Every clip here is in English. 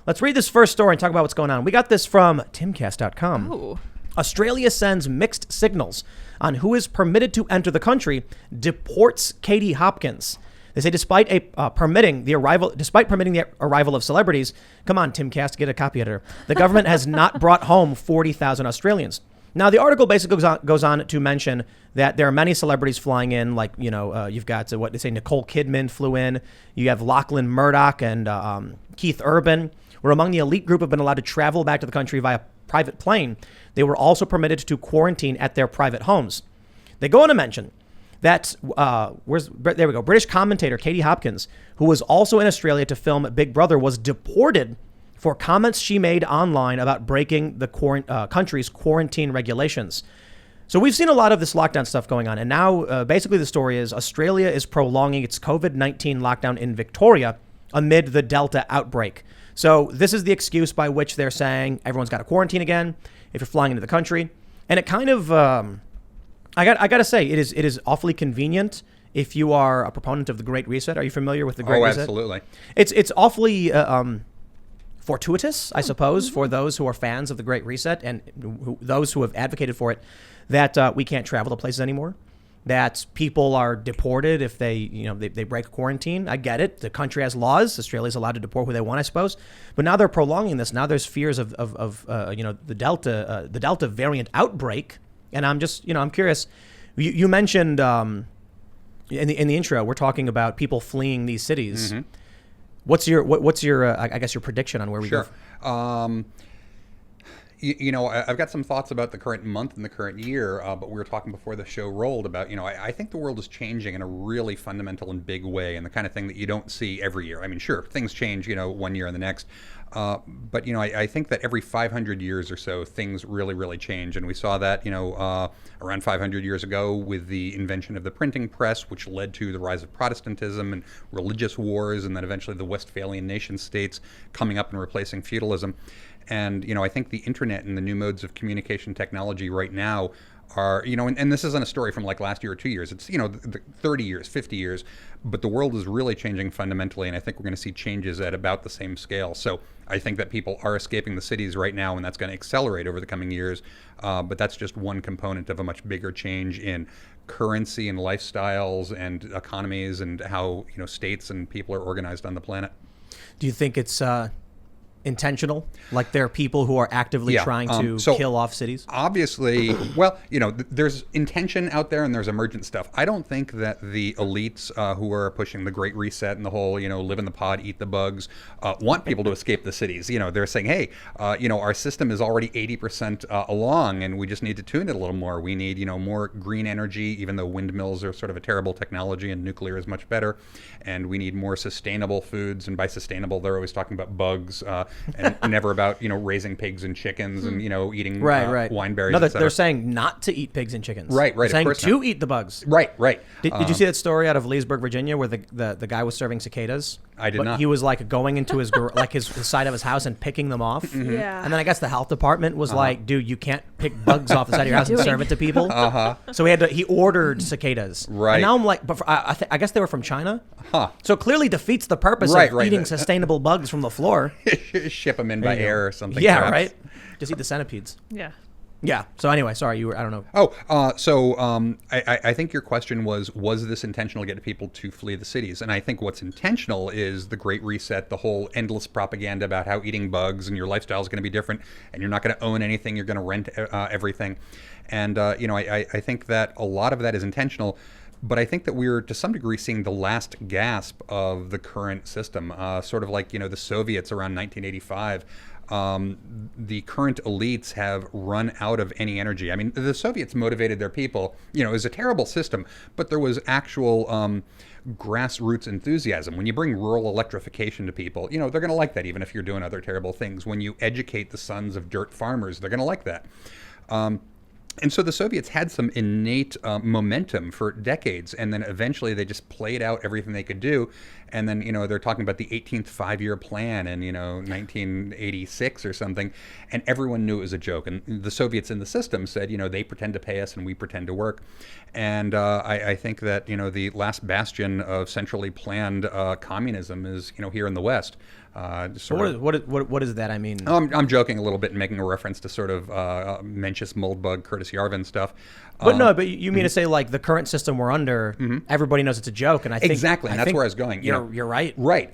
Let's read this first story and talk about what's going on. We got this from Timcast.com. Oh. Australia sends mixed signals on who is permitted to enter the country, deports Katie Hopkins. They say despite permitting the arrival of celebrities, come on, Timcast, get a copy editor. The government has not brought home 40,000 Australians. Now, the article basically goes on to mention that there are many celebrities flying in, like, you've got what they say Nicole Kidman flew in. You have Lachlan Murdoch and Keith Urban were among the elite group who have been allowed to travel back to the country via private plane. They were also permitted to quarantine at their private homes. They go on to mention that, there we go, British commentator Katie Hopkins, who was also in Australia to film Big Brother, was deported for comments she made online about breaking the country's quarantine regulations. So we've seen a lot of this lockdown stuff going on. And now basically the story is Australia is prolonging its COVID-19 lockdown in Victoria amid the Delta outbreak. So this is the excuse by which they're saying everyone's got to quarantine again if you're flying into the country. And it kind of, I got to say, it is awfully convenient if you are a proponent of the Great Reset. Are you familiar with the Great Reset? Oh, absolutely. It's awfully fortuitous, I suppose, for those who are fans of the Great Reset and those who have advocated for it, that we can't travel to places anymore, that people are deported if they break quarantine. I get it. The country has laws. Australia's allowed to deport who they want, I suppose. But now they're prolonging this. Now there's fears of the Delta variant outbreak. And I'm just, I'm curious. You mentioned in the intro, we're talking about people fleeing these cities. Mm-hmm. What's your I guess your prediction on where we go? I've got some thoughts about the current month and the current year, but we were talking before the show rolled about, I think the world is changing in a really fundamental and big way, and the kind of thing that you don't see every year. I mean, sure, things change, one year and the next. But, I think that every 500 years or so, things really, really change. And we saw that, around 500 years ago with the invention of the printing press, which led to the rise of Protestantism and religious wars, and then eventually the Westphalian nation states coming up and replacing feudalism. And, I think the internet and the new modes of communication technology right now are, and this isn't a story from like last year or 2 years. It's, 30 years, 50 years. But the world is really changing fundamentally, and I think we're going to see changes at about the same scale. So I think that people are escaping the cities right now, and that's going to accelerate over the coming years. But that's just one component of a much bigger change in currency and lifestyles and economies and how, states and people are organized on the planet. Do you think it's intentional? Like there are people who are actively trying to kill off cities? Obviously, well, there's intention out there and there's emergent stuff. I don't think that the elites who are pushing the Great Reset and the whole, live in the pod, eat the bugs, want people to escape the cities. They're saying, hey, our system is already 80% along and we just need to tune it a little more. We need, more green energy, even though windmills are sort of a terrible technology and nuclear is much better. And we need more sustainable foods. And by sustainable, they're always talking about bugs. And never about, raising pigs and chickens and, eating wineberries. No, they're saying not to eat pigs and chickens. Right. They're saying to eat the bugs. Right. Did you see that story out of Leesburg, Virginia, where the guy was serving cicadas? I did not. He was like going into his his side of his house and picking them off. Mm-hmm. Yeah. And then I guess the health department was like, dude, you can't pick bugs off the side of your house and serve it to people. So he ordered cicadas. Right. And now I'm like, but I guess they were from China. Huh. So clearly defeats the purpose of eating sustainable bugs from the floor. Ship them in by air or something. Yeah, perhaps. right. Just eat the centipedes. Yeah. Yeah. So anyway, sorry, I don't know. I think your question was this intentional to get people to flee the cities? And I think what's intentional is the Great Reset, the whole endless propaganda about how eating bugs and your lifestyle is going to be different and you're not going to own anything, you're going to rent everything. And, I think that a lot of that is intentional. But I think that we're, to some degree, seeing the last gasp of the current system, sort of like, the Soviets around 1985. The current elites have run out of any energy. I mean, the Soviets motivated their people. It was a terrible system, but there was actual grassroots enthusiasm. When you bring rural electrification to people, they're going to like that, even if you're doing other terrible things. When you educate the sons of dirt farmers, they're going to like that. And so the Soviets had some innate momentum for decades, and then eventually they just played out everything they could do. And then, they're talking about the 18th five-year plan in, 1986 or something, and everyone knew it was a joke. And the Soviets in the system said, they pretend to pay us and we pretend to work. And I think that, the last bastion of centrally planned communism is, here in the West. What is that? I mean, I'm joking a little bit and making a reference to sort of Mencius Moldbug, Curtis Yarvin stuff. But no, but you mean to say like the current system we're under, everybody knows it's a joke, and I think exactly, and that's where I was going. You're right. Right.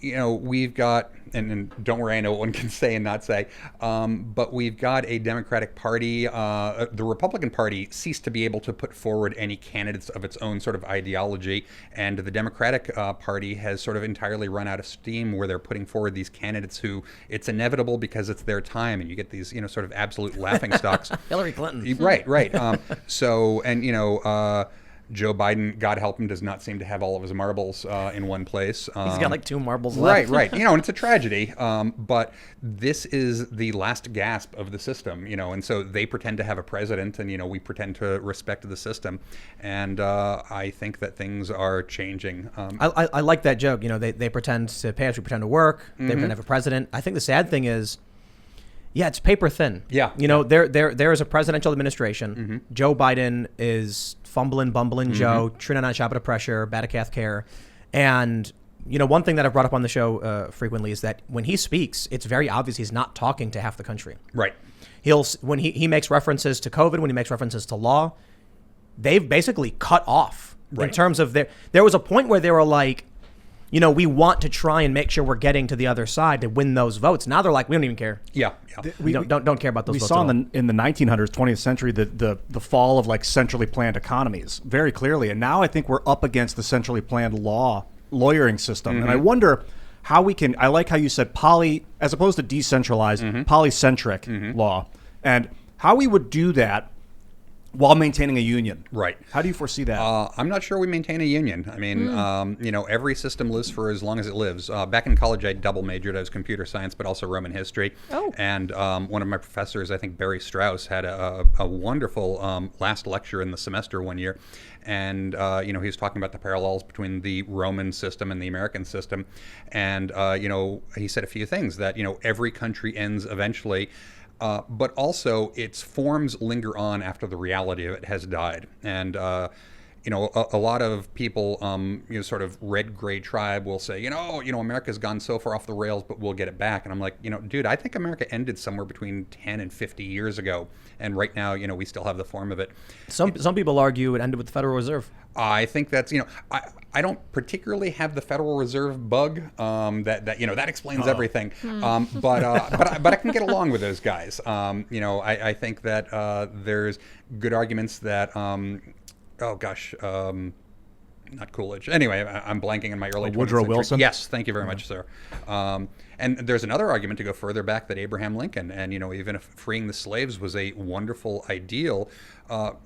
We've got, and don't worry, I know what one can say and not say, but we've got a Democratic Party. The Republican Party ceased to be able to put forward any candidates of its own sort of ideology, and the Democratic Party has sort of entirely run out of steam, where they're putting forward these candidates who it's inevitable because it's their time, and you get these, sort of absolute laughing stocks. Hillary Clinton. Right. Joe Biden, God help him, does not seem to have all of his marbles in one place. He's got like 2 marbles left. Right. And it's a tragedy. But this is the last gasp of the system, and so they pretend to have a president, and, we pretend to respect the system. And I think that things are changing. I like that joke. They pretend to pay us, we pretend to work. They pretend to have a president. I think the sad thing is, it's paper thin. Yeah. There is a presidential administration. Joe Biden is bumbling Joe, Trina on shop at a pressure, bad at cath care. And, one thing that I've brought up on the show frequently is that when he speaks, it's very obvious he's not talking to half the country. Right. When he makes references to COVID, when he makes references to law, they've basically cut off in terms of there was a point where they were like, we want to try and make sure we're getting to the other side to win those votes. Now they're like, we don't even care. Yeah. We don't care about those votes. We saw in the 1900s, 20th century, the fall of like centrally planned economies very clearly. And now I think we're up against the centrally planned lawyering system. And I wonder how we can, I like how you said as opposed to decentralized, polycentric law, and how we would do that while maintaining a union. Right. How do you foresee that? I'm not sure we maintain a union. I mean, every system lives for as long as it lives. Back in college, I double majored. I was computer science, but also Roman history. Oh. And one of my professors, I think Barry Strauss, had a wonderful last lecture in the semester one year. And, he was talking about the parallels between the Roman system and the American system. And, he said a few things that, every country ends eventually. But also its forms linger on after the reality of it has died. And, a lot of people, sort of red gray tribe will say, America's gone so far off the rails, but we'll get it back. And I'm like, dude, I think America ended somewhere between 10 and 50 years ago. And right now, we still have the form of it. Some people argue it ended with the Federal Reserve. I think that's, I don't particularly have the Federal Reserve bug. That explains everything. But I can get along with those guys. I think that there's good arguments that, not Coolidge. Anyway, I'm blanking in my early 20th Woodrow century. Wilson? Yes, thank you very much, sir. And there's another argument to go further back that Abraham Lincoln, and even if freeing the slaves was a wonderful ideal,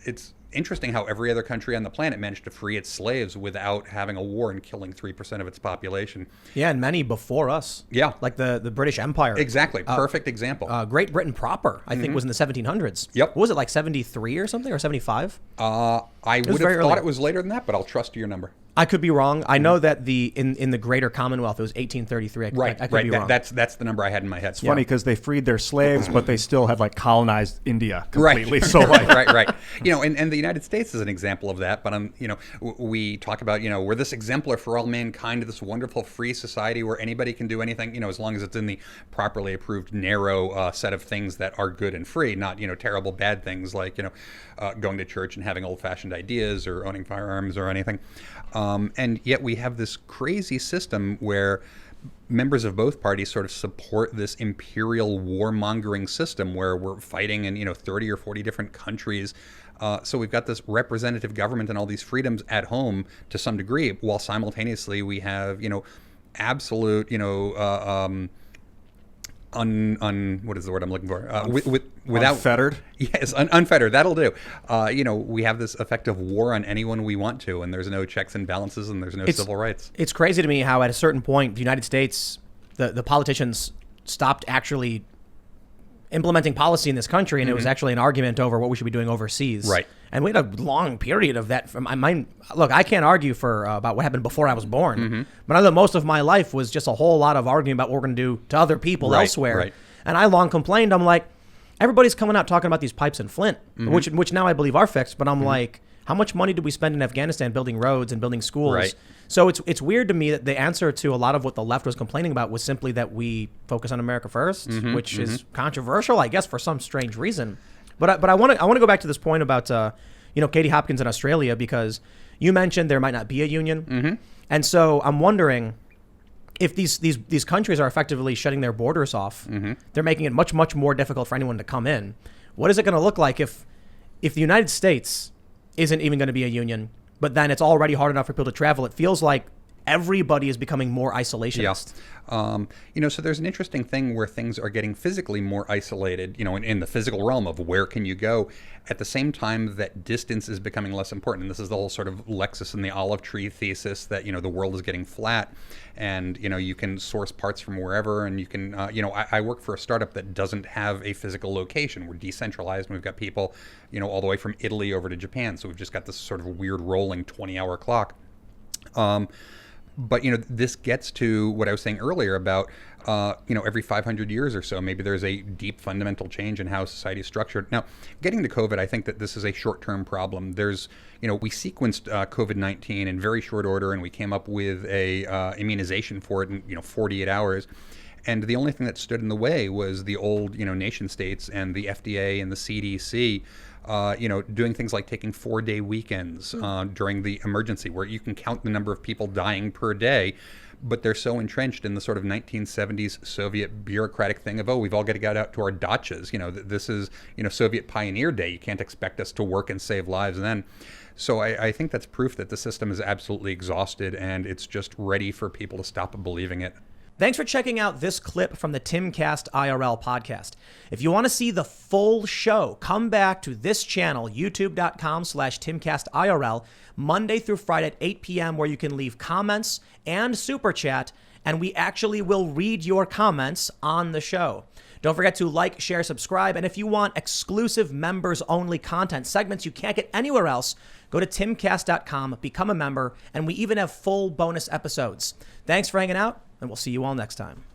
it's interesting how every other country on the planet managed to free its slaves without having a war and killing 3% of its population. Yeah, and many before us. Yeah. Like the British Empire. Exactly. Perfect example. Great Britain proper, I think, was in the 1700s. Yep. What was it, like 73 or something, or 75? I would have thought it was later than that, but I'll trust your number. I could be wrong. I know that in the Greater Commonwealth, it was 1833. I could be wrong. That's the number I had in my head. It's funny because they freed their slaves, but they still had like colonized India completely. Right. So like, right. And the United States is an example of that. But we talk about we're this exemplar for all mankind, this wonderful free society where anybody can do anything, as long as it's in the properly approved narrow set of things that are good and free, not terrible bad things like going to church and having old-fashioned ideas or owning firearms or anything. And yet we have this crazy system where members of both parties sort of support this imperial warmongering system where we're fighting in 30 or 40 different countries. So we've got this representative government and all these freedoms at home to some degree, while simultaneously we have absolute what is the word I'm looking for? Without unfettered. Yes, unfettered. That'll do. We have this effective war on anyone we want to, and there's no checks and balances, and there's no civil rights. It's crazy to me how at a certain point, the United States, the politicians stopped actually implementing policy in this country, and it was actually an argument over what we should be doing overseas. Right. And we had a long period of that. Look, I can't argue for about what happened before I was born, but I know most of my life was just a whole lot of arguing about what we're going to do to other people elsewhere. Right. And I long complained. I'm like, everybody's coming out talking about these pipes in Flint, which now I believe are fixed, but I'm like, How much money did we spend in Afghanistan building roads and building schools? Right. So it's weird to me that the answer to a lot of what the left was complaining about was simply that we focus on America first, which is controversial, I guess, for some strange reason. But I want to go back to this point about Katie Hopkins in Australia, because you mentioned there might not be a union, and so I'm wondering if these countries are effectively shutting their borders off. They're making it much more difficult for anyone to come in. What is it going to look like if the United States isn't even going to be a union, but then it's already hard enough for people to travel? It feels like everybody is becoming more isolationist. So there's an interesting thing where things are getting physically more isolated, in the physical realm of where can you go, at the same time that distance is becoming less important. And this is the whole sort of Lexus and the olive tree thesis that, the world is getting flat and, you can source parts from wherever. And you can, I work for a startup that doesn't have a physical location. We're decentralized and we've got people, all the way from Italy over to Japan. So we've just got this sort of weird rolling 20-hour clock. But, this gets to what I was saying earlier about, every 500 years or so, maybe there's a deep fundamental change in how society is structured. Now, getting to COVID, I think that this is a short-term problem. There's, we sequenced COVID-19 in very short order, and we came up with a immunization for it in, 48 hours. And the only thing that stood in the way was the old, nation states and the FDA and the CDC, doing things like taking 4-day weekends during the emergency, where you can count the number of people dying per day. But they're so entrenched in the sort of 1970s Soviet bureaucratic thing of, we've all got to get out to our dachas. This is, Soviet pioneer day. You can't expect us to work and save lives then. So I think that's proof that the system is absolutely exhausted and it's just ready for people to stop believing it. Thanks for checking out this clip from the Timcast IRL podcast. If you want to see the full show, come back to this channel, youtube.com/TimcastIRL, Monday through Friday at 8 p.m., where you can leave comments and super chat, and we actually will read your comments on the show. Don't forget to like, share, subscribe, and if you want exclusive members-only content, segments you can't get anywhere else, go to timcast.com, become a member, and we even have full bonus episodes. Thanks for hanging out, and we'll see you all next time.